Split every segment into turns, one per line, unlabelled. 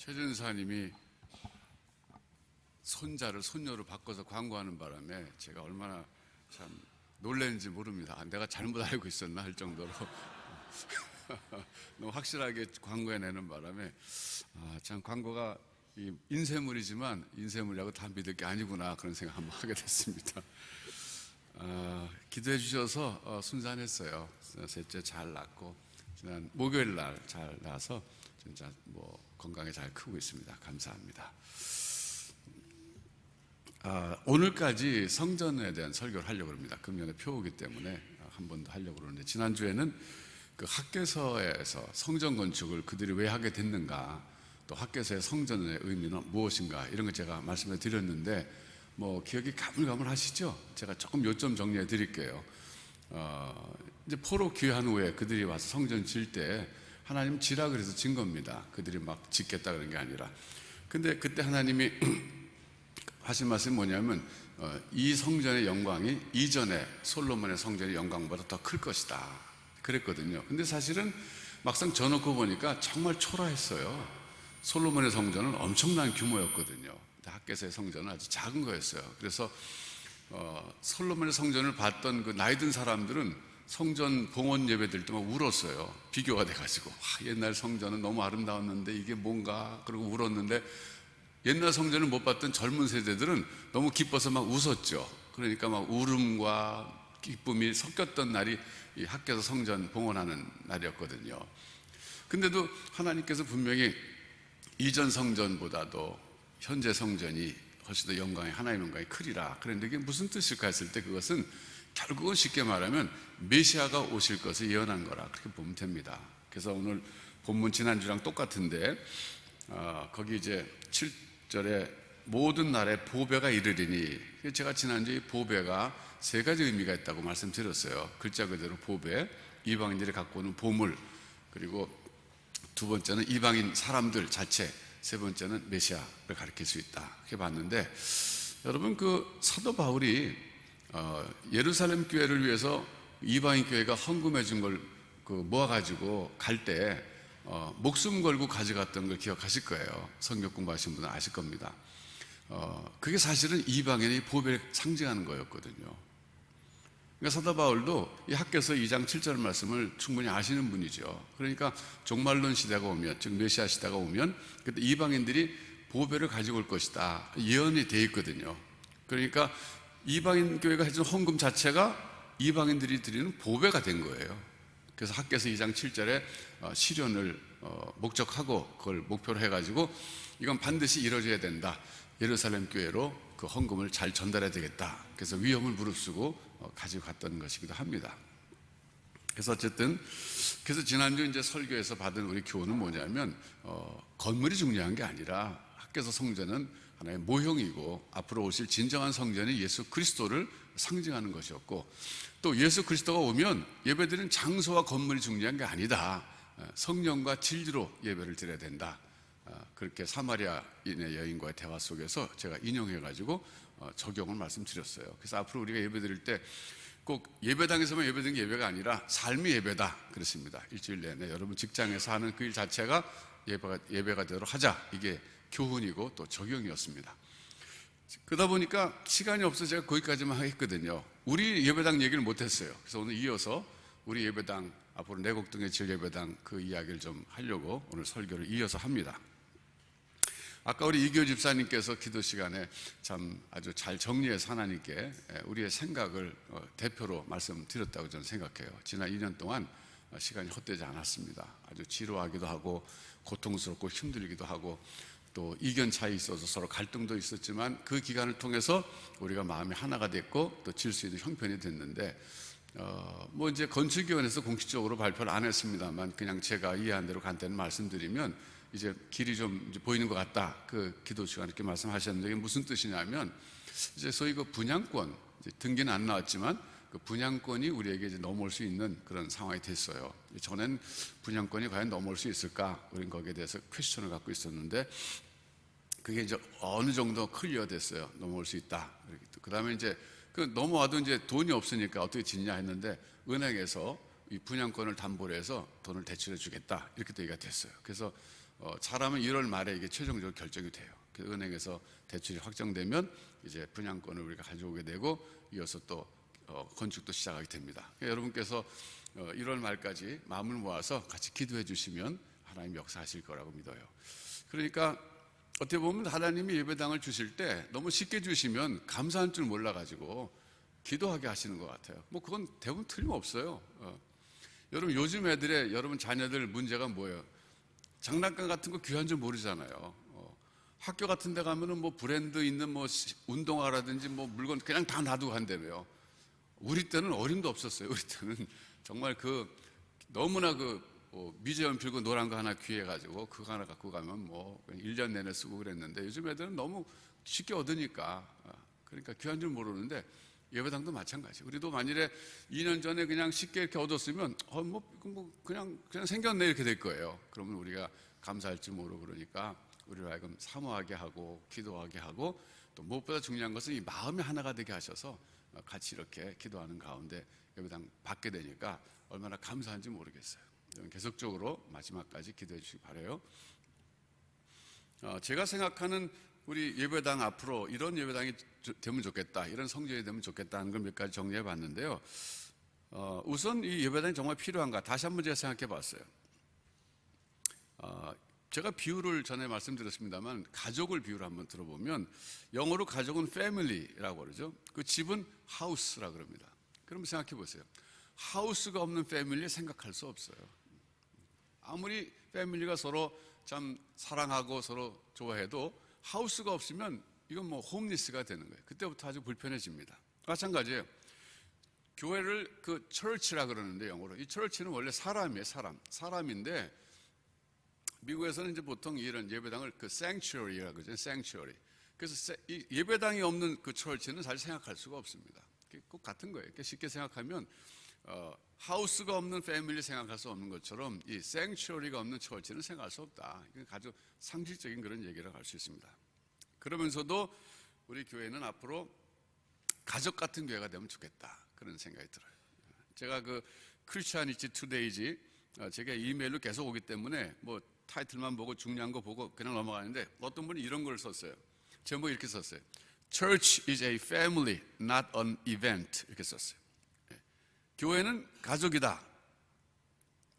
최 전사님이 손자를 손녀로 바꿔서 광고하는 바람에 제가 얼마나 참 놀랐는지 모릅니다. 내가 잘못 알고 있었나 할 정도로 너무 확실하게 광고해내는 바람에 참 광고가 인쇄물이지만 인쇄물이라고 다 믿을 게 아니구나 그런 생각 한번 하게 됐습니다. 기도해 주셔서 순산했어요. 셋째 잘 낳고 지난 목요일 날 잘 낳아서 진짜 건강에 잘 크고 있습니다. 감사합니다. 오늘까지 성전에 대한 설교를 하려고 합니다. 금년에 표오기 때문에 한 번 더 하려고 그러는데, 지난주에는 그 학개서에서 성전 건축을 그들이 왜 하게 됐는가, 또 학개서의 성전의 의미는 무엇인가, 이런 거 제가 말씀을 드렸는데 기억이 가물가물하시죠? 제가 조금 요점 정리해 드릴게요. 이제 포로 귀환 후에 그들이 와서 성전 질 때 하나님 지라 그래서 진 겁니다. 그들이 막 짓겠다 그런 게 아니라. 근데 그때 하나님이 하신 말씀이 뭐냐면 이 성전의 영광이 이전에 솔로몬의 성전의 영광보다 더 클 것이다 그랬거든요. 근데 사실은 막상 져놓고 보니까 정말 초라했어요. 솔로몬의 성전은 엄청난 규모였거든요. 학개서의 성전은 아주 작은 거였어요. 그래서 솔로몬의 성전을 봤던 그 나이 든 사람들은 성전 봉헌 예배 드릴 때 막 울었어요. 비교가 돼가지고 옛날 성전은 너무 아름다웠는데 이게 뭔가, 그러고 울었는데 옛날 성전을 못 봤던 젊은 세대들은 너무 기뻐서 막 웃었죠. 그러니까 막 울음과 기쁨이 섞였던 날이 이 학개서 성전 봉헌하는 날이었거든요. 근데도 하나님께서 분명히 이전 성전보다도 현재 성전이 훨씬 더 영광이, 하나님의 영광이 크리라. 그런데 이게 무슨 뜻일까 했을 때 그것은 결국은 쉽게 말하면 메시아가 오실 것을 예언한 거라, 그렇게 보면 됩니다. 그래서 오늘 본문 지난주랑 똑같은데 거기 이제 7절에 모든 날에 보배가 이르리니, 제가 지난주에 보배가 세 가지 의미가 있다고 말씀드렸어요. 글자 그대로 보배, 이방인들이 갖고 오는 보물, 그리고 두 번째는 이방인 사람들 자체, 세 번째는 메시아를 가리킬 수 있다, 이렇게 봤는데, 여러분 그 사도 바울이 예루살렘 교회를 위해서 이방인 교회가 헌금해 준 걸 모아가지고 갈 때 목숨 걸고 가져갔던 걸 기억하실 거예요. 성경 공부하신 분은 아실 겁니다. 그게 사실은 이방인의 보배를 상징하는 거였거든요. 그러니까 사도 바울도 이 학개서 2장 7절 말씀을 충분히 아시는 분이죠. 그러니까 종말론 시대가 오면, 즉 메시아 시대가 오면 그때 이방인들이 보배를 가지고 올 것이다, 예언이 돼 있거든요. 그러니까 이방인 교회가 해준 헌금 자체가 이방인들이 드리는 보배가 된 거예요. 그래서 학개서 2장 7절에 시련을 목적하고 그걸 목표로 해가지고 이건 반드시 이루어져야 된다, 예루살렘 교회로 그 헌금을 잘 전달해야 되겠다, 그래서 위험을 무릅쓰고 가지고 갔던 것이기도 합니다. 그래서 어쨌든, 그래서 지난주 이제 설교에서 받은 우리 교훈은 뭐냐면 건물이 중요한 게 아니라 학개서 성전은 하나의 모형이고 앞으로 오실 진정한 성전이 예수 그리스도를 상징하는 것이었고, 또 예수 그리스도가 오면 예배드리는 장소와 건물이 중요한 게 아니다, 성령과 진리로 예배를 드려야 된다, 그렇게 사마리아인의 여인과의 대화 속에서 제가 인용해가지고 적용을 말씀드렸어요. 그래서 앞으로 우리가 예배드릴 때 꼭 예배당에서만 예배드리는 게 예배가 아니라 삶이 예배다 그랬습니다. 일주일 내내 여러분 직장에서 하는 그 일 자체가 예배가 되도록 하자, 이게 교훈이고 또 적용이었습니다. 그러다 보니까 시간이 없어서 제가 거기까지만 하겠거든요. 우리 예배당 얘기를 못했어요. 그래서 오늘 이어서 우리 예배당, 앞으로 내곡동의 질 예배당 그 이야기를 좀 하려고 오늘 설교를 이어서 합니다. 아까 우리 이교 집사님께서 기도 시간에 참 아주 잘 정리해서 하나님께 우리의 생각을 대표로 말씀드렸다고 저는 생각해요. 지난 2년 동안 시간이 헛되지 않았습니다. 아주 지루하기도 하고 고통스럽고 힘들기도 하고 또 이견 차이 있어서 서로 갈등도 있었지만 그 기간을 통해서 우리가 마음이 하나가 됐고 또 질 수 있는 형편이 됐는데, 이제 건축위원회에서 공식적으로 발표를 안 했습니다만 그냥 제가 이해한 대로 간단히 말씀드리면 이제 길이 좀 이제 보이는 것 같다, 그 기도 시간 이렇게 말씀하셨는데, 이게 무슨 뜻이냐면 이제 소위 그 분양권, 이제 등기는 안 나왔지만 그 분양권이 우리에게 이제 넘어올 수 있는 그런 상황이 됐어요. 전엔 분양권이 과연 넘어올 수 있을까, 우리는 거기에 대해서 퀘스천을 갖고 있었는데 그게 이제 어느 정도 클리어 됐어요. 넘어올 수 있다. 그 다음에 이제 그 넘어와도 이제 돈이 없으니까 어떻게 짓냐 했는데 은행에서 이 분양권을 담보로 해서 돈을 대출해 주겠다, 이렇게 얘기가 됐어요. 그래서 잘하면 1월 말에 이게 최종적으로 결정이 돼요. 그 은행에서 대출이 확정되면 이제 분양권을 우리가 가져오게 되고 이어서 또 건축도 시작하게 됩니다. 여러분께서 1월 말까지 마음을 모아서 같이 기도해 주시면 하나님 역사하실 거라고 믿어요. 그러니까 어떻게 보면 하나님이 예배당을 주실 때 너무 쉽게 주시면 감사한 줄 몰라가지고 기도하게 하시는 것 같아요. 뭐 그건 대부분 틀림없어요. 여러분 요즘 애들의 여러분 자녀들 문제가 뭐예요? 장난감 같은 거 귀한 줄 모르잖아요. 학교 같은 데 가면은 뭐 브랜드 있는 뭐 운동화라든지 뭐 물건 그냥 다 놔두고 간다며요. 우리 때는 어림도 없었어요. 우리 때는 정말 너무나 미제 연필고 노란 거 하나 귀해가지고 그거 하나 갖고 가면 뭐 1년 내내 쓰고 그랬는데 요즘 애들은 너무 쉽게 얻으니까 그러니까 귀한 줄 모르는데 예배당도 마찬가지. 우리도 만일에 2년 전에 그냥 쉽게 이렇게 얻었으면 그냥 생겼네 이렇게 될 거예요. 그러면 우리가 감사할 줄 모르고 그러니까 우리를 하여금 사모하게 하고 기도하게 하고 또 무엇보다 중요한 것은 이 마음이 하나가 되게 하셔서 같이 이렇게 기도하는 가운데 예배당 받게 되니까 얼마나 감사한지 모르겠어요. 계속적으로 마지막까지 기도해 주시기 바라요. 제가 생각하는 우리 예배당 앞으로 이런 예배당이 되면 좋겠다, 이런 성전이 되면 좋겠다는 걸 몇 가지 정리해 봤는데요. 우선 이 예배당이 정말 필요한가 다시 한번 제가 생각해 봤어요. 제가 비유를 전에 말씀드렸습니다만 가족을 비유를 한번 들어보면 영어로 가족은 family라고 그러죠. 그 집은 house라고 그럽니다. 그럼 생각해 보세요. 하우스가 없는 패밀리 생각할 수 없어요. 아무리 패밀리가 서로 참 사랑하고 서로 좋아해도 하우스가 없으면 이건 뭐 홈리스가 되는 거예요. 그때부터 아주 불편해집니다. 마찬가지예요. 교회를 church라 그러는데 영어로 이 church는 원래 사람이에요. 사람인데 미국에서는 이제 보통 이런 예배당을 sanctuary라고 그러죠. sanctuary. 그래서 이 예배당이 없는 church는 사실 생각할 수가 없습니다. 꼭 같은 거예요. 쉽게 생각하면 하우스가 없는 패밀리 생각할 수 없는 것처럼 이 생츄어리가 없는 처치는 생각할 수 없다. 이건 아주 상식적인 그런 얘기라고 할 수 있습니다. 그러면서도 우리 교회는 앞으로 가족 같은 교회가 되면 좋겠다, 그런 생각이 들어요. 제가 크리스천이티 투데이지 제가 이메일로 계속 오기 때문에 뭐 타이틀만 보고 중요한 거 보고 그냥 넘어가는데 어떤 분이 이런 걸 썼어요. 제목이 이렇게 썼어요. Church is a family, not an event. 이렇게 썼어요. 교회는 가족이다,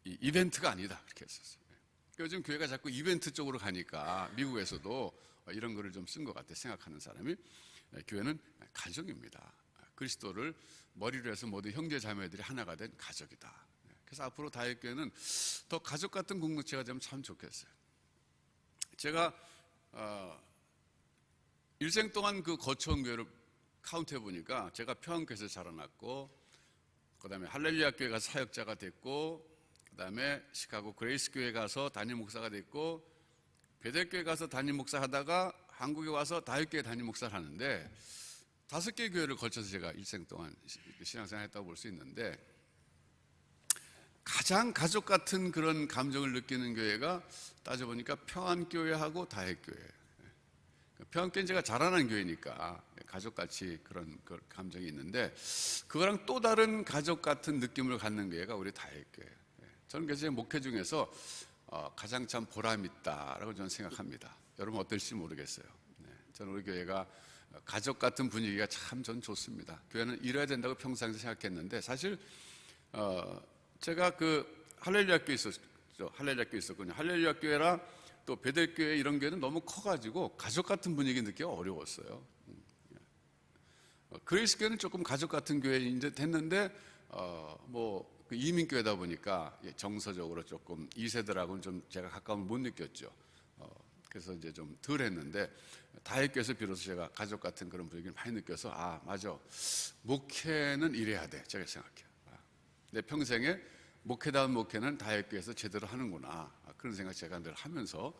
이벤트가 아니다, 이렇게 썼어요. 요즘 교회가 자꾸 이벤트 쪽으로 가니까 미국에서도 이런 거를 좀 쓴 것 같아. 생각하는 사람이 교회는 가족입니다. 그리스도를 머리로 해서 모두 형제 자매들이 하나가 된 가족이다. 그래서 앞으로 다윗교회는 더 가족 같은 공동체가 되면 참 좋겠어요. 제가 일생 동안 거쳐온 교회를 카운트해 보니까 제가 평안교회에서 자라났고, 그 다음에 할렐루야 교회 가서 사역자가 됐고, 그 다음에 시카고 그레이스 교회 가서 담임 목사가 됐고, 베델교회 가서 담임 목사 하다가 한국에 와서 다윗교회 담임 목사를 하는데 5개 교회를 걸쳐서 제가 일생 동안 신앙생활 했다고 볼 수 있는데, 가장 가족 같은 그런 감정을 느끼는 교회가 따져보니까 평안교회하고 다윗교회. 평안교회는 제가 자라난 교회니까 가족같이 그런 감정이 있는데, 그거랑 또 다른 가족 같은 느낌을 갖는 교회가 우리 다윗교회. 저는 그래서 제 목회 중에서 가장 참 보람있다라고 저는 생각합니다. 여러분 어떨지 모르겠어요. 저는 우리 교회가 가족 같은 분위기가 참 전 좋습니다. 교회는 이래야 된다고 평상시에 생각했는데, 사실 제가 할렐루야 교회 있었죠. 할렐루야 교회 있었거든요. 할렐루야 교회라 또 베델교회 이런 교회는 너무 커가지고 가족 같은 분위기 느끼기가 어려웠어요. 그레이스 교회는 조금 가족 같은 교회인데 됐는데 이민교회다 보니까 정서적으로 조금 2세들하고는 좀 제가 가까움을 못 느꼈죠. 그래서 이제 좀 덜 했는데 다윗교회에서 비로소 제가 가족 같은 그런 분위기를 많이 느껴서 맞아, 목회는 이래야 돼, 제가 생각해요. 내 평생에 목회다운 목회는 다윗교회에서 제대로 하는구나, 그런 생각 제가 늘 하면서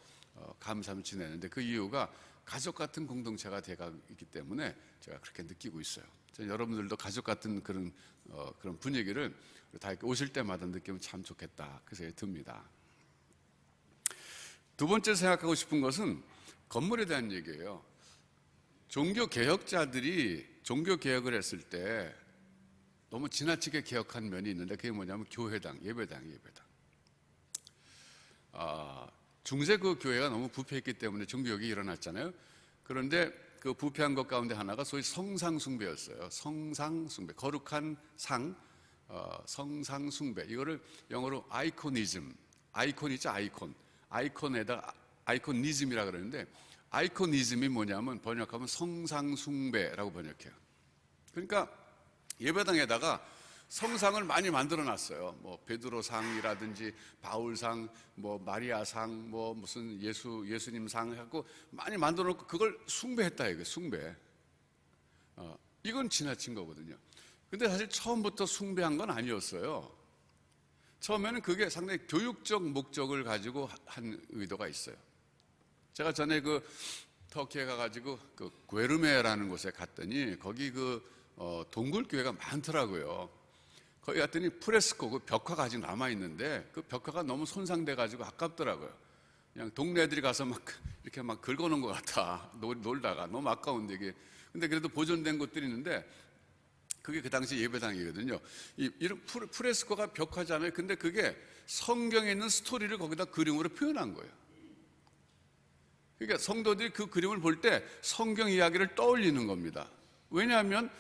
감사함을 지내는데, 그 이유가 가족 같은 공동체가 되어 있기 때문에 제가 그렇게 느끼고 있어요. 여러분들도 가족 같은 그런 분위기를 다윗교회 오실 때마다 느끼면 참 좋겠다, 그 생각이 듭니다. 두 번째 생각하고 싶은 것은 건물에 대한 얘기예요. 종교개혁자들이 종교개혁을 했을 때 너무 지나치게 개혁한 면이 있는데, 그게 뭐냐면 교회당, 예배당. 중세 그 교회가 너무 부패했기 때문에 종교개혁이 일어났잖아요. 그런데 그 부패한 것 가운데 하나가 소위 성상숭배였어요. 성상숭배, 거룩한 상, 성상숭배. 이거를 영어로 아이코니즘, 아이콘이죠, 아이콘. 아이콘에다 아이코니즘이라 그러는데, 아이코니즘이 뭐냐면 번역하면 성상숭배라고 번역해요. 그러니까 예배당에다가 성상을 많이 만들어 놨어요. 뭐 베드로상이라든지 바울상, 뭐 마리아상, 뭐 무슨 예수님상 해갖고 많이 만들어 놓고 그걸 숭배했다 이거 숭배. 이건 지나친 거거든요. 근데 사실 처음부터 숭배한 건 아니었어요. 처음에는 그게 상당히 교육적 목적을 가지고 한 의도가 있어요. 제가 전에 그 터키에 가가지고 그 괴르메라는 곳에 갔더니 거기 그 동굴 교회가 많더라고요. 거기 갔더니 프레스코 그 벽화가 아직 남아 있는데 그 벽화가 너무 손상돼 가지고 아깝더라고요. 그냥 동네 애들이 가서 막 이렇게 막 긁어놓은 것 같아. 놀다가 너무 아까운데 이게. 근데 그래도 보존된 곳들이 있는데 그게 그 당시 예배당이거든요. 이런 프레스코가 벽화잖아요. 근데 그게 성경에 있는 스토리를 거기다 그림으로 표현한 거예요. 그러니까 성도들이 그 그림을 볼 때 성경 이야기를 떠올리는 겁니다. 왜냐하면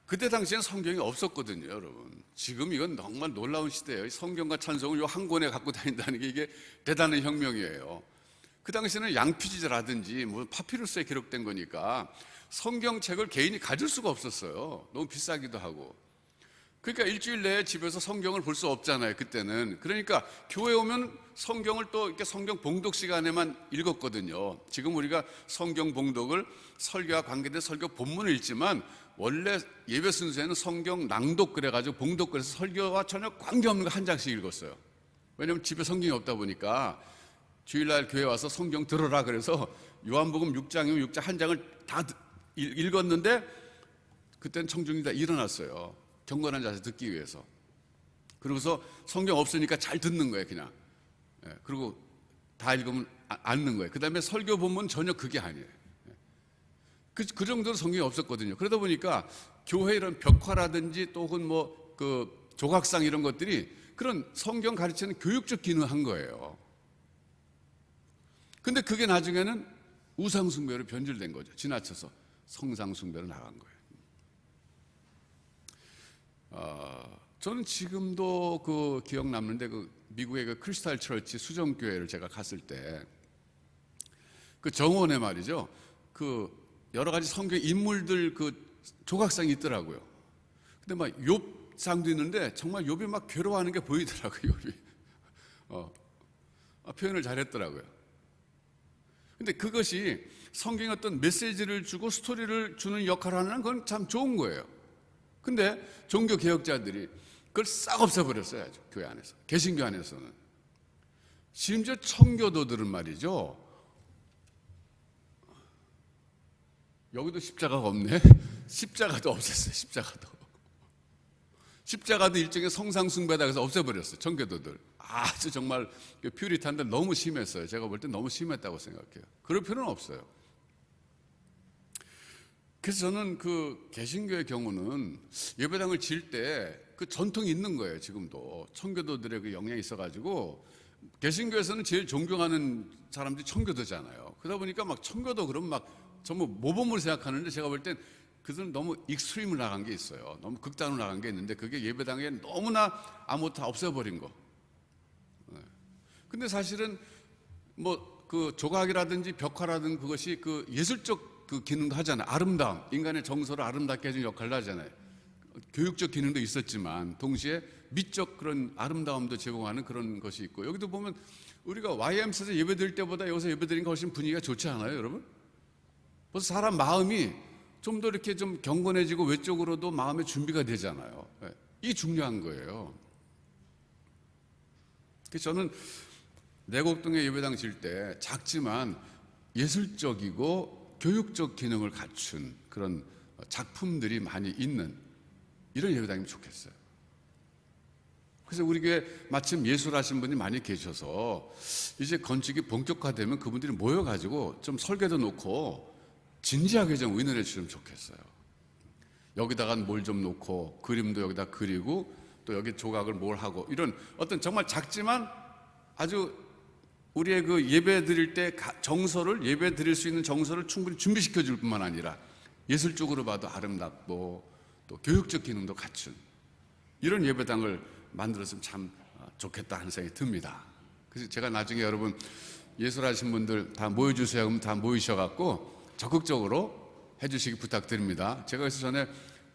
그때 당시에는 성경이 없었거든요, 여러분. 지금 이건 정말 놀라운 시대예요. 성경과 찬송을 요 한 권에 갖고 다닌다는 게 이게 대단한 혁명이에요. 그 당시에는 양피지라든지 뭐 파피루스에 기록된 거니까 성경책을 개인이 가질 수가 없었어요. 너무 비싸기도 하고. 그러니까 일주일 내에 집에서 성경을 볼 수 없잖아요, 그때는. 그러니까 교회 오면 성경을 또 이렇게 성경 봉독 시간에만 읽었거든요. 지금 우리가 성경 봉독을 설교와 관계된 설교 본문을 읽지만 원래 예배 순서에는 성경 낭독 그래가지고 봉독 그래서 설교와 전혀 관계없는 거 한 장씩 읽었어요. 왜냐하면 집에 성경이 없다 보니까 주일날 교회 와서 성경 들어라 그래서 요한복음 6장이면 6장 한 장을 다 읽었는데 그때는 청중이 다 일어났어요. 경건한 자세 듣기 위해서. 그러고서 성경 없으니까 잘 듣는 거예요, 그냥. 그리고 다 읽으면 앉는 거예요. 그 다음에 설교 본문 전혀 그게 아니에요. 그 정도로 성경이 없었거든요. 그러다 보니까 교회 이런 벽화라든지 또 혹은 뭐 그 조각상 이런 것들이 그런 성경 가르치는 교육적 기능을 한 거예요. 근데 그게 나중에는 우상숭배로 변질된 거죠. 지나쳐서 성상숭배로 나간 거예요. 저는 지금도 그 기억 남는데 그 미국의 그 크리스탈 처치 수정교회를 제가 갔을 때 그 정원에 말이죠. 그 여러 가지 성경 인물들 그 조각상이 있더라고요. 근데 막 욥상도 있는데 정말 욥이 막 괴로워하는 게 보이더라고요. 욥이. 표현을 잘했더라고요. 근데 그것이 성경에 어떤 메시지를 주고 스토리를 주는 역할을 하는 건 참 좋은 거예요. 근데 종교 개혁자들이 그걸 싹 없애버렸어요. 아주 교회 안에서. 개신교 안에서는. 심지어 청교도들은 말이죠. 여기도 십자가가 없네. 십자가도 없앴어요. 십자가도 일종의 성상숭배다 해서 없애버렸어요. 청교도들. 아주 정말 퓨리탄들 너무 심했어요. 제가 볼 때 너무 심했다고 생각해요. 그럴 필요는 없어요. 그래서 저는 그 개신교의 경우는 예배당을 지을 때 그 전통이 있는 거예요. 지금도 청교도들의 그 영향이 있어가지고 개신교에서는 제일 존경하는 사람들이 청교도잖아요. 그러다 보니까 막 청교도 그러면 막 전부 모범을 생각하는데 제가 볼 땐 그들은 너무 익스트림을 나간 게 있어요. 너무 극단으로 나간 게 있는데 그게 예배당에 너무나 아무것도 다 없애버린 거. 근데 사실은 뭐 그 조각이라든지 벽화라든지 그것이 그 예술적 그 기능도 하잖아요. 아름다움, 인간의 정서를 아름답게 해주는 역할을 하잖아요. 교육적 기능도 있었지만 동시에 미적 그런 아름다움도 제공하는 그런 것이 있고, 여기도 보면 우리가 YMC에서 예배드릴 때보다 여기서 예배드리는 게 훨씬 분위기가 좋지 않아요, 여러분? 벌써 사람 마음이 좀 더 이렇게 좀 경건해지고 외적으로도 마음의 준비가 되잖아요. 이게 중요한 거예요. 그래서 저는 내곡동에 예배당 질 때 작지만 예술적이고 교육적 기능을 갖춘 그런 작품들이 많이 있는 이런 예배당이면 좋겠어요. 그래서 우리 교회 마침 예술하신 분이 많이 계셔서 이제 건축이 본격화되면 그분들이 모여가지고 좀 설계도 놓고 진지하게 좀 의논해 주시면 좋겠어요. 여기다가 뭘 좀 놓고 그림도 여기다 그리고 또 여기 조각을 뭘 하고 이런 어떤 정말 작지만 아주 우리의 그 예배 드릴 때 정서를, 예배 드릴 수 있는 정서를 충분히 준비시켜 줄 뿐만 아니라 예술적으로 봐도 아름답고 또 교육적 기능도 갖춘 이런 예배당을 만들었으면 참 좋겠다 하는 생각이 듭니다. 그래서 제가 나중에 여러분 예술하신 분들 다 모여주세요 하면 다 모이셔갖고 적극적으로 해주시기 부탁드립니다. 제가 그래서 전에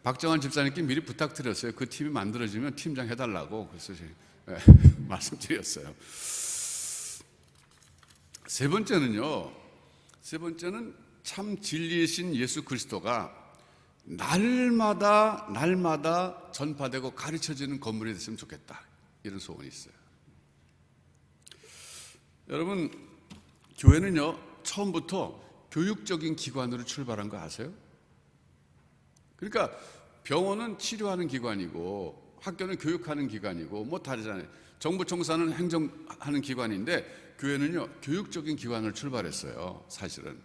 박정환 집사님께 미리 부탁드렸어요. 그 팀이 만들어지면 팀장 해달라고. 그래서 말씀드렸어요. 세 번째는 참 진리이신 예수 그리스도가 날마다 전파되고 가르쳐지는 건물이 됐으면 좋겠다, 이런 소원이 있어요. 여러분, 교회는요 처음부터 교육적인 기관으로 출발한 거 아세요? 그러니까 병원은 치료하는 기관이고 학교는 교육하는 기관이고 뭐 다르잖아요. 정부 총사는 행정하는 기관인데 교회는요 교육적인 기관을 출발했어요. 사실은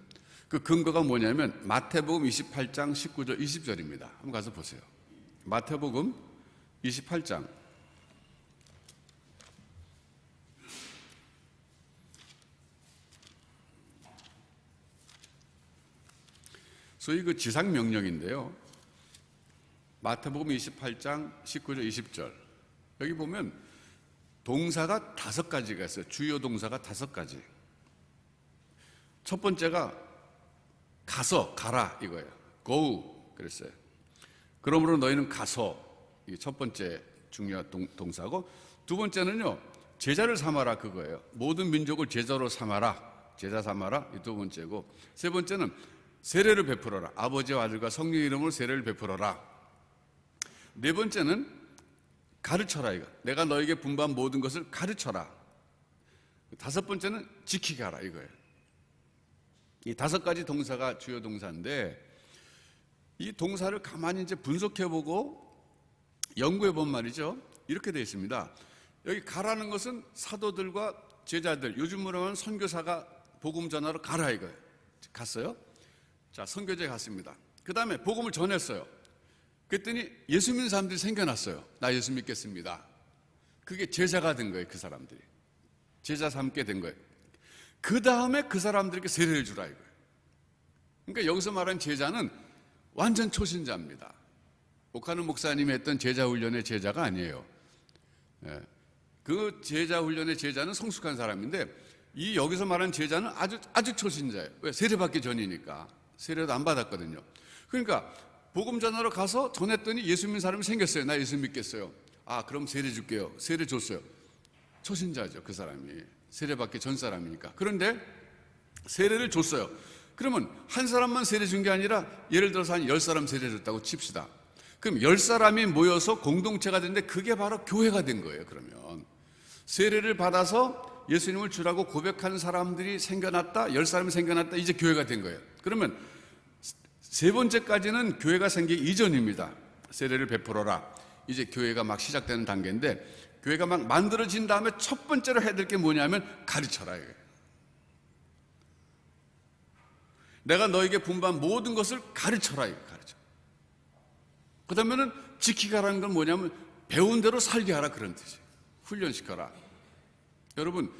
그 근거가 뭐냐면 마태복음 28장 19절 20절입니다. 한번 가서 보세요. 마태복음 28장 소위 그 지상명령인데요. 마태복음 28장 19절 20절 여기 보면 동사가 5가지가 있어요. 주요 동사가 5가지. 첫 번째가 가서, 가라 이거예요. go 그랬어요. 그러므로 너희는 가서, 이게 첫 번째 중요한 동사고, 두 번째는요 제자를 삼아라 그거예요. 모든 민족을 제자로 삼아라, 제자 삼아라, 이 두 번째고, 세 번째는 세례를 베풀어라. 아버지와 아들과 성령 이름으로 세례를 베풀어라. 네 번째는 가르쳐라 이거. 내가 너에게 분부한 모든 것을 가르쳐라. 다섯 번째는 지키게 하라 이거예요. 이 5가지 동사가 주요 동사인데 이 동사를 가만히 이제 분석해보고 연구해본 말이죠. 이렇게 되어 있습니다. 여기 가라는 것은 사도들과 제자들, 요즘으로 하면 선교사가 복음 전하러 가라 이거예요. 갔어요. 자, 선교지에 갔습니다. 그 다음에 복음을 전했어요. 그랬더니 예수 믿는 사람들이 생겨났어요. 나 예수 믿겠습니다. 그게 제자가 된 거예요. 그 사람들이 제자 삼게 된 거예요. 그 다음에 그 사람들에게 세례를 주라 이거예요. 그러니까 여기서 말하는 제자는 완전 초신자입니다. 옥하는 목사님이 했던 제자 훈련의 제자가 아니에요. 그 제자 훈련의 제자는 성숙한 사람인데 이 여기서 말하는 제자는 아주 초신자예요. 왜? 세례받기 전이니까. 세례도 안 받았거든요. 그러니까 복음 전하러 가서 전했더니 예수 믿는 사람이 생겼어요. 나 예수 믿겠어요. 아, 그럼 세례 줄게요. 세례 줬어요. 초신자죠, 그 사람이. 세례받기 전 사람이니까. 그런데 세례를 줬어요. 그러면 한 사람만 세례 준 게 아니라 예를 들어서 한 10사람 세례 줬다고 칩시다. 그럼 10사람이 모여서 공동체가 됐는데 그게 바로 교회가 된 거예요. 그러면 세례를 받아서 예수님을 주라고 고백하는 사람들이 생겨났다, 10사람이 생겨났다, 이제 교회가 된 거예요. 그러면 세 번째까지는 교회가 생기기 이전입니다. 세례를 베풀어라. 이제 교회가 막 시작되는 단계인데 교회가 막 만들어진 다음에 첫 번째로 해야 될 게 뭐냐면 가르쳐라 이거예요. 내가 너에게 분부한 모든 것을 가르쳐라 이거 가르쳐. 그 다음에는 지키라는 건 뭐냐면 배운 대로 살게 하라 그런 뜻이에요. 훈련시켜라. 여러분,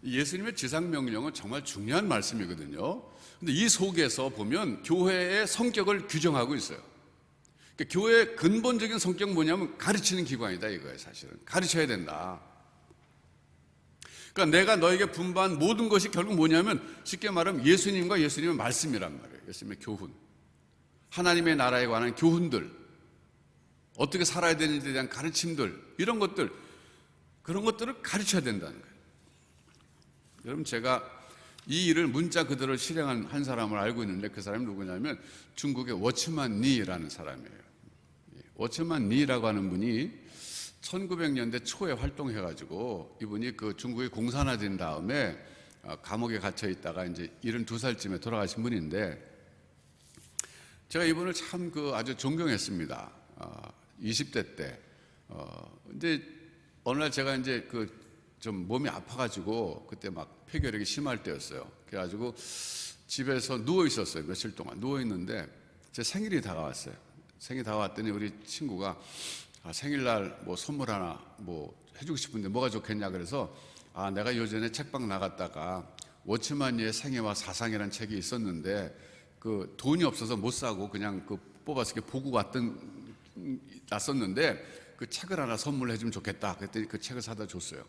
예수님의 지상명령은 정말 중요한 말씀이거든요. 근데 이 속에서 보면 교회의 성격을 규정하고 있어요. 그러니까 교회의 근본적인 성격은 뭐냐면 가르치는 기관이다 이거예요. 사실은 가르쳐야 된다. 그러니까 내가 너에게 분부한 모든 것이 결국 뭐냐면 쉽게 말하면 예수님과 예수님의 말씀이란 말이에요. 예수님의 교훈, 하나님의 나라에 관한 교훈들, 어떻게 살아야 되는지에 대한 가르침들, 이런 것들, 그런 것들을 가르쳐야 된다는 거예요. 여러분, 제가 이 일을 문자 그대로 실행한 한 사람을 알고 있는데 그 사람이 누구냐면 중국의 워츠만 리라는 사람이에요. 워츠만 리라고 하는 분이 1900년대 초에 활동해가지고 이분이 그 중국이 공산화된 다음에 감옥에 갇혀 있다가 이제 72살쯤에 돌아가신 분인데 제가 이분을 참 아주 존경했습니다. 20대 때. 근데 어느 날 제가 이제 좀 몸이 아파가지고 그때 막 폐결핵이 심할 때였어요. 그래가지고 집에서 누워 있었어요. 며칠 동안 누워 있는데 제 생일이 다가왔어요. 생일이 다가왔더니 우리 친구가 생일날 뭐 선물 하나 뭐 해주고 싶은데 뭐가 좋겠냐 그래서 내가 요전에 책방 나갔다가 워치만니의 생애와 사상이라는 책이 있었는데 그 돈이 없어서 못 사고 그냥 그 뽑아서 이렇게 보고 났었는데 그 책을 하나 선물해 주면 좋겠다. 그랬더니 그 책을 사다 줬어요.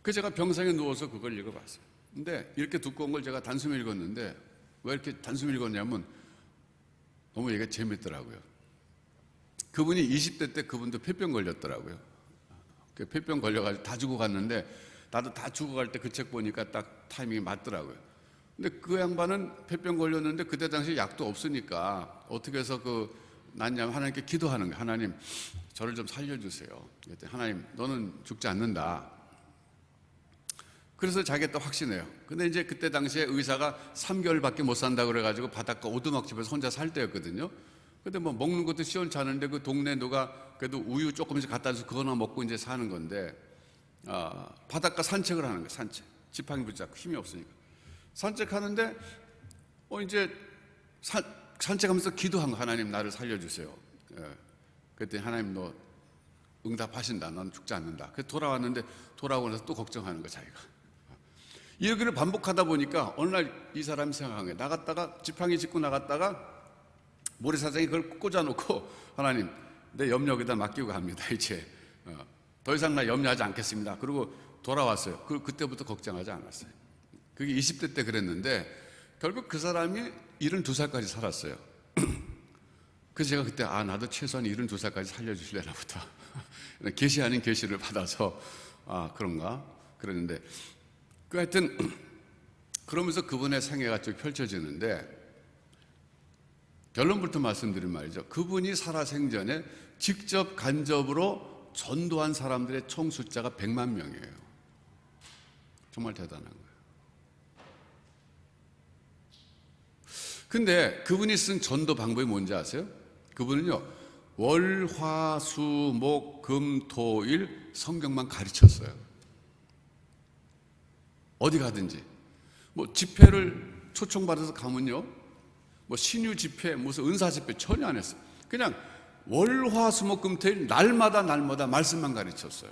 그 제가 병상에 누워서 그걸 읽어봤어요. 근데 이렇게 두꺼운 걸 제가 단숨에 읽었는데 왜 이렇게 단숨에 읽었냐면 너무 얘가 재밌더라고요. 그분이 20대 때 그분도 폐병 걸렸더라고요. 그 폐병 걸려가지고 다 죽어갔는데 나도 다 죽어갈 때 그 책 보니까 딱 타이밍이 맞더라고요. 근데 그 양반은 폐병 걸렸는데 그때 당시 약도 없으니까 어떻게 해서 났냐면 하나님께 기도하는 거예요. 하나님, 저를 좀 살려주세요. 그랬더니 하나님, 너는 죽지 않는다. 그래서 자기가 또 확신해요. 근데 이제 그때 당시에 의사가 3개월밖에 못 산다고 그래가지고 바닷가 오두막집에서 혼자 살 때였거든요. 근데 뭐 먹는 것도 시원찮은데 그 동네 누가 그래도 우유 조금씩 갖다 줘서 그거나 먹고 이제 사는 건데, 바닷가 산책을 하는 거예요. 산책. 지팡이 붙잡고 힘이 없으니까. 산책하는데, 이제 산책하면서 기도한 거. 하나님, 나를 살려주세요. 그랬더니 하나님, 너 응답하신다. 넌 죽지 않는다. 그래서 돌아왔는데 돌아오고 나서 또 걱정하는 거 자기가. 이 얘기를 반복하다 보니까 어느 날 이 사람이 생각한 거예요. 나갔다가 지팡이 짚고 나갔다가 모래사장에 그걸 꽂아놓고 하나님, 내 염려 여기다 맡기고 갑니다. 이제 더 이상 나 염려하지 않겠습니다. 그리고 돌아왔어요. 그때부터 걱정하지 않았어요. 그게 20대 때 그랬는데 결국 그 사람이 72살까지 살았어요. 그래서 제가 그때 나도 최소한 72살까지 살려주실래나 보다. 계시 아닌 계시를 받아서 그런가 그랬는데 하여튼 그러면서 그분의 생애가 쭉 펼쳐지는데 결론부터 말씀드린 말이죠. 그분이 살아생전에 직접 간접으로 전도한 사람들의 총 숫자가 100만 명이에요. 정말 대단한 거예요. 근데 그분이 쓴 전도 방법이 뭔지 아세요? 그분은요, 월, 화, 수, 목, 금, 토, 일 성경만 가르쳤어요. 어디 가든지. 뭐 집회를 초청받아서 가면요, 뭐 신유 집회, 무슨 은사 집회 전혀 안 했어요. 그냥 월, 화, 수, 목, 금, 토, 일 날마다 말씀만 가르쳤어요.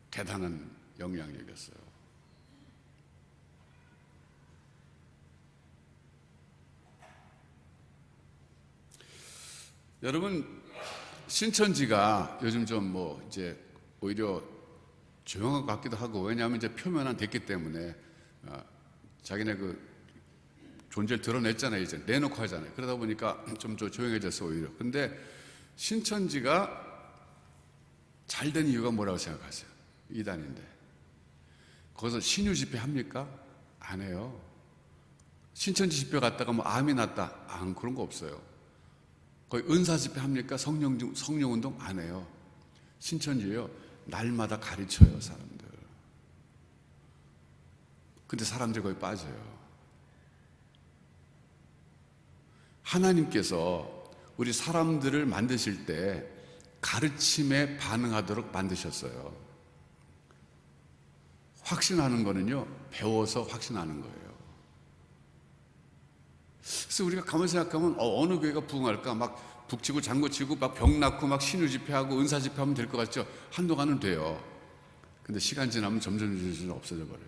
대단한 영향력이었어요. 여러분, 신천지가 요즘 좀 이제 오히려 조용한 것 같기도 하고, 왜냐하면 이제 표면화 됐기 때문에 자기네 존재를 드러냈잖아요. 이제 내놓고 하잖아요. 그러다 보니까 좀 조용해졌어 오히려. 근데 신천지가 잘 된 이유가 뭐라고 생각하세요? 이단인데 거기서 신유 집회 합니까? 안 해요. 신천지 집회 갔다가 암이 났다, 그런 거 없어요. 거의 은사 집회 합니까? 성령 운동 안 해요. 신천지예요. 날마다 가르쳐요, 사람들. 근데 사람들 거기 빠져요. 하나님께서 우리 사람들을 만드실 때 가르침에 반응하도록 만드셨어요. 확신하는 거는요, 배워서 확신하는 거예요. 그래서 우리가 가만히 생각하면 어느 교회가 부흥할까? 막 북치고 장구치고 막 병 낫고 막 신유 집회하고 은사 집회하면 될 것 같죠? 한동안은 돼요. 근데 시간 지나면 점점 없어져 버려요.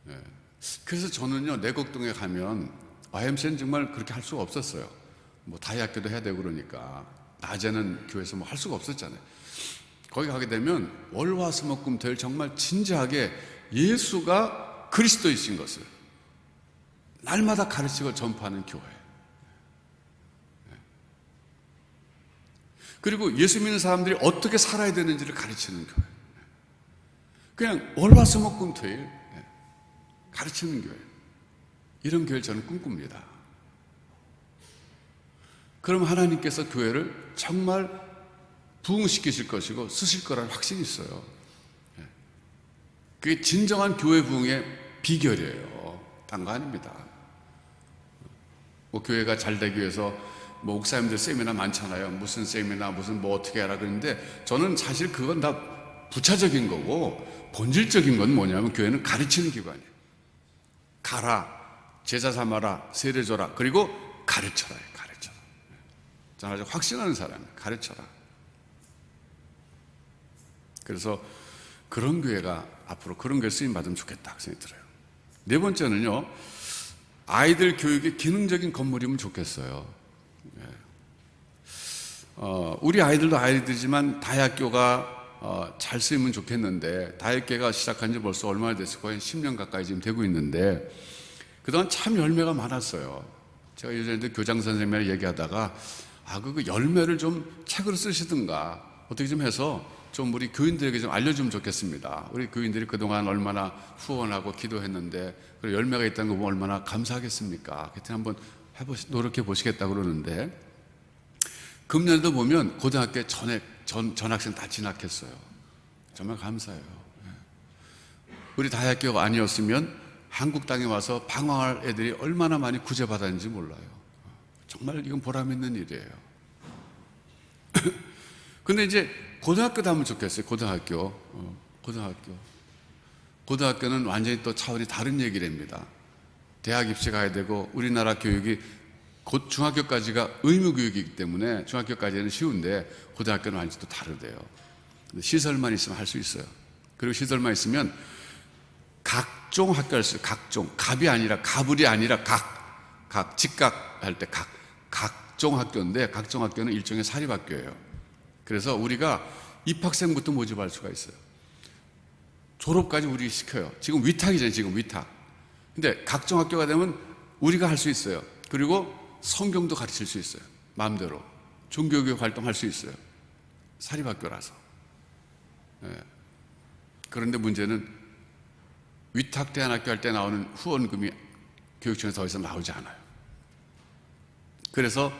네. 그래서 저는요, 내곡동에 가면 YMCA는 정말 그렇게 할 수가 없었어요. 뭐 다이학교도 해야 되고 그러니까 낮에는 교회에서 할 수가 없었잖아요. 거기 가게 되면 월화수목금토일 정말 진지하게 예수가 그리스도이신 것을 날마다 가르치고 전파하는 교회. 그리고 예수 믿는 사람들이 어떻게 살아야 되는지를 가르치는 교회. 그냥 월화수목금토일 가르치는 교회. 이런 교회를 저는 꿈꿉니다. 그럼 하나님께서 교회를 정말 부흥시키실 것이고 쓰실 거라는 확신이 있어요. 그게 진정한 교회 부흥의 비결이에요. 딴 거 아닙니다. 교회가 잘 되기 위해서 목사님들 세미나 많잖아요. 무슨 세미나 무슨 어떻게 하라 그러는데 저는 사실 그건 다 부차적인 거고 본질적인 건 뭐냐면 교회는 가르치는 기관이에요. 가라, 제자 삼아라, 세례 줘라, 그리고 가르쳐라. 저는 아주 확신하는 사람이에요. 가르쳐라. 그래서 그런 교회가 앞으로 그런 교회 쓰임 받으면 좋겠다 그 생각이 들어요. 네 번째는요, 아이들 교육에 기능적인 건물이면 좋겠어요. 우리 아이들도 아이들이지만 다학교가 잘 쓰이면 좋겠는데, 다학교가 시작한 지 벌써 얼마나 됐을 거예요? 10년 가까이 지금 되고 있는데 그동안 참 열매가 많았어요. 제가 예전에 교장 선생님이랑 얘기하다가 그 열매를 좀 책으로 쓰시든가 어떻게 좀 해서 좀 우리 교인들에게 좀 알려주면 좋겠습니다. 우리 교인들이 그동안 얼마나 후원하고 기도했는데 그 열매가 있다는 거 보면 얼마나 감사하겠습니까? 그때 한번 노력해 보시겠다 그러는데, 금년에도 보면 고등학교 전학생 다 진학했어요. 정말 감사해요. 우리 다학교가 아니었으면 한국 땅에 와서 방황할 애들이 얼마나 많이 구제받았는지 몰라요. 정말 이건 보람 있는 일이에요. 근데 이제 고등학교도 하면 좋겠어요. 고등학교는 완전히 또 차원이 다른 얘기랍니다. 대학 입시 가야 되고, 우리나라 교육이 곧 중학교까지가 의무교육이기 때문에 중학교까지는 쉬운데 고등학교는 완전히 또 다르대요. 시설만 있으면 할 수 있어요. 그리고 시설만 있으면 각종 학교 할 수 있어요. 갑이 아니라 가불이 아니라 직각 할 때 각종 학교인데, 각종 학교는 일종의 사립학교예요. 그래서 우리가 입학생부터 모집할 수가 있어요. 졸업까지 우리 시켜요. 지금 위탁이잖아요. 지금 위탁. 근데 각종 학교가 되면 우리가 할 수 있어요. 그리고 성경도 가르칠 수 있어요. 마음대로 종교교육 활동할 수 있어요. 사립학교라서. 그런데 문제는 위탁 대안학교 할 때 나오는 후원금이 교육청에서 더 이상 나오지 않아요. 그래서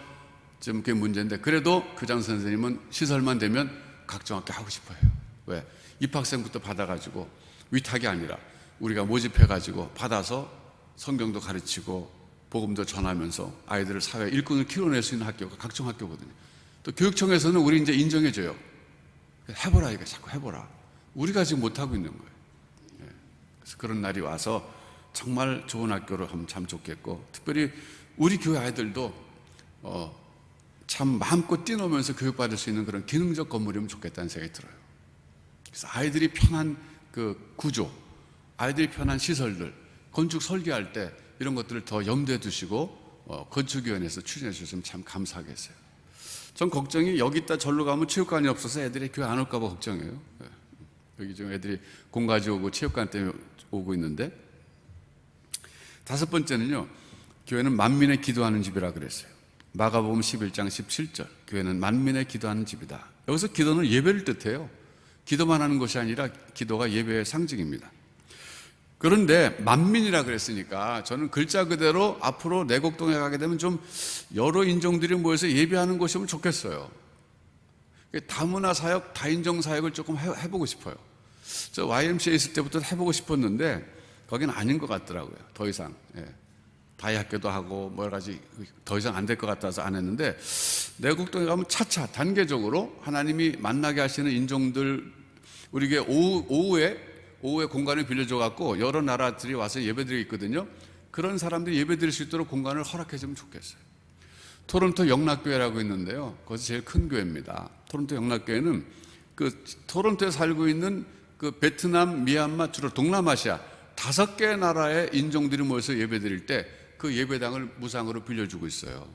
좀 그게 문제인데, 그래도 교장 선생님은 시설만 되면 각종 학교 하고 싶어요. 왜? 입학생부터 받아가지고 위탁이 아니라 우리가 모집해가지고 받아서 성경도 가르치고 복음도 전하면서 아이들을 사회 일꾼을 키워낼 수 있는 학교가 각종 학교거든요. 또 교육청에서는 우리 이제 인정해줘요. 해보라, 이거 자꾸 해보라. 우리가 지금 못하고 있는 거예요. 그래서 그런 날이 와서 정말 좋은 학교로 하면 참 좋겠고, 특별히 우리 교회 아이들도 참 마음껏 뛰노면서 교육받을 수 있는 그런 기능적 건물이면 좋겠다는 생각이 들어요. 그래서 아이들이 편한 그 구조, 아이들이 편한 시설들, 건축 설계할 때 이런 것들을 더 염두에 두시고 건축위원회에서 추진해 주셨으면 참 감사하겠어요. 전 걱정이 여기 있다 절로 가면 체육관이 없어서 애들이 교회 안 올까 봐 걱정이에요. 여기 좀 애들이 공 가지고 오고 체육관 때문에 오고 있는데, 다섯 번째는요, 교회는 만민의 기도하는 집이라 그랬어요. 마가복음 11장 17절, 교회는 만민의 기도하는 집이다. 여기서 기도는 예배를 뜻해요. 기도만 하는 것이 아니라 기도가 예배의 상징입니다. 그런데 만민이라 그랬으니까 저는 글자 그대로 앞으로 내곡동에 가게 되면 좀 여러 인종들이 모여서 예배하는 곳이면 좋겠어요. 다문화 사역, 다인종 사역을 조금 해보고 싶어요. 저 YMCA 있을 때부터 해보고 싶었는데 거기는 아닌 것 같더라고요. 더 이상. 다이학교도 하고 뭐 여러 가지 더 이상 안 될 것 같아서 안 했는데, 내곡동에 가면 차차 단계적으로 하나님이 만나게 하시는 인종들, 우리에게 오후에 공간을 빌려줘 갖고 여러 나라들이 와서 예배드리고 있거든요. 그런 사람들이 예배드릴 수 있도록 공간을 허락해 주면 좋겠어요. 토론토 영락교회라고 있는데요, 거기서 제일 큰 교회입니다. 토론토 영락교회는 그 토론토에 살고 있는 그 베트남, 미얀마, 주로 동남아시아 5개 나라의 인종들이 모여서 예배드릴 때 그 예배당을 무상으로 빌려주고 있어요.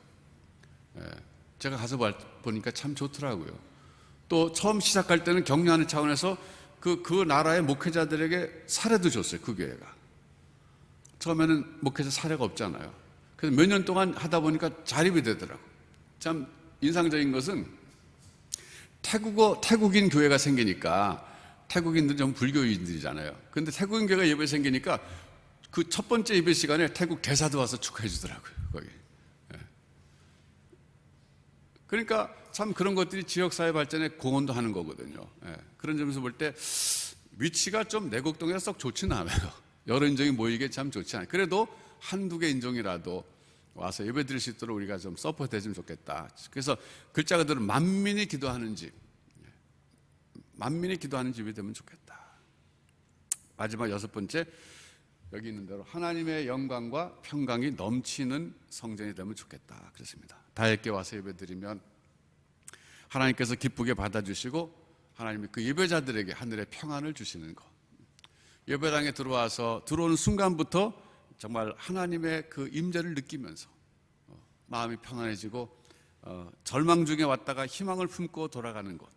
제가 가서 보니까 참 좋더라고요. 또 처음 시작할 때는 격려하는 차원에서 그 나라의 목회자들에게 사례도 줬어요. 그 교회가 처음에는 목회자 사례가 없잖아요. 그래서 몇 년 동안 하다 보니까 자립이 되더라고요. 참 인상적인 것은 태국인 교회가 생기니까, 태국인들은 좀 불교인들이잖아요. 근데 태국인 교회가 예배 생기니까 그 첫 번째 예배 시간에 태국 대사도 와서 축하해 주더라고요. 거기. 그러니까 참 그런 것들이 지역사회 발전에 공헌도 하는 거거든요. 그런 점에서 볼 때 위치가 좀 내곡동에 썩 좋지는 않아요. 여러 인종이 모이게 참 좋지 않아요. 그래도 한두 개 인종이라도 와서 예배 드릴 수 있도록 우리가 좀 서포트 해주면 좋겠다. 그래서 글자 그대로 만민이 기도하는 집, 만민이 기도하는 집이 되면 좋겠다. 마지막 여섯 번째, 여기 있는 대로 하나님의 영광과 평강이 넘치는 성전이 되면 좋겠다 그랬습니다. 다윗께 와서 예배드리면 하나님께서 기쁘게 받아주시고 하나님이 그 예배자들에게 하늘의 평안을 주시는 것. 예배당에 들어오는 순간부터 정말 하나님의 그 임재를 느끼면서 마음이 편안해지고 절망 중에 왔다가 희망을 품고 돌아가는 것,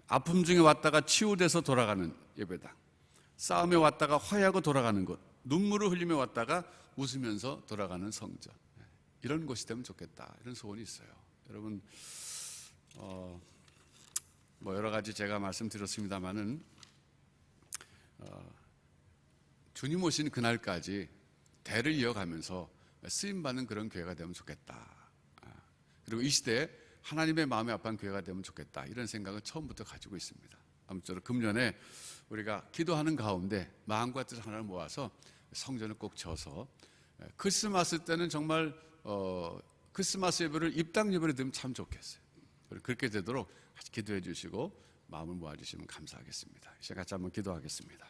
아픔 중에 왔다가 치유돼서 돌아가는 예배당, 싸움에 왔다가 화해하고 돌아가는 것, 눈물을 흘리며 왔다가 웃으면서 돌아가는 성전, 이런 곳이 되면 좋겠다, 이런 소원이 있어요. 여러분, 뭐 여러 가지 제가 말씀드렸습니다마는 주님 오신 그날까지 대를 이어가면서 쓰임받는 그런 교회가 되면 좋겠다. 그리고 이 시대에 하나님의 마음에 합한 교회가 되면 좋겠다, 이런 생각을 처음부터 가지고 있습니다. 아무쪼록 금년에 우리가 기도하는 가운데 마음과 뜻 하나를 모아서 성전을 꼭 져서 크리스마스 때는 정말 크리스마스 예배를 입당 예배로 드리면 참 좋겠어요. 그렇게 되도록 기도해 주시고 마음을 모아주시면 감사하겠습니다. 이제 같이 한번 기도하겠습니다.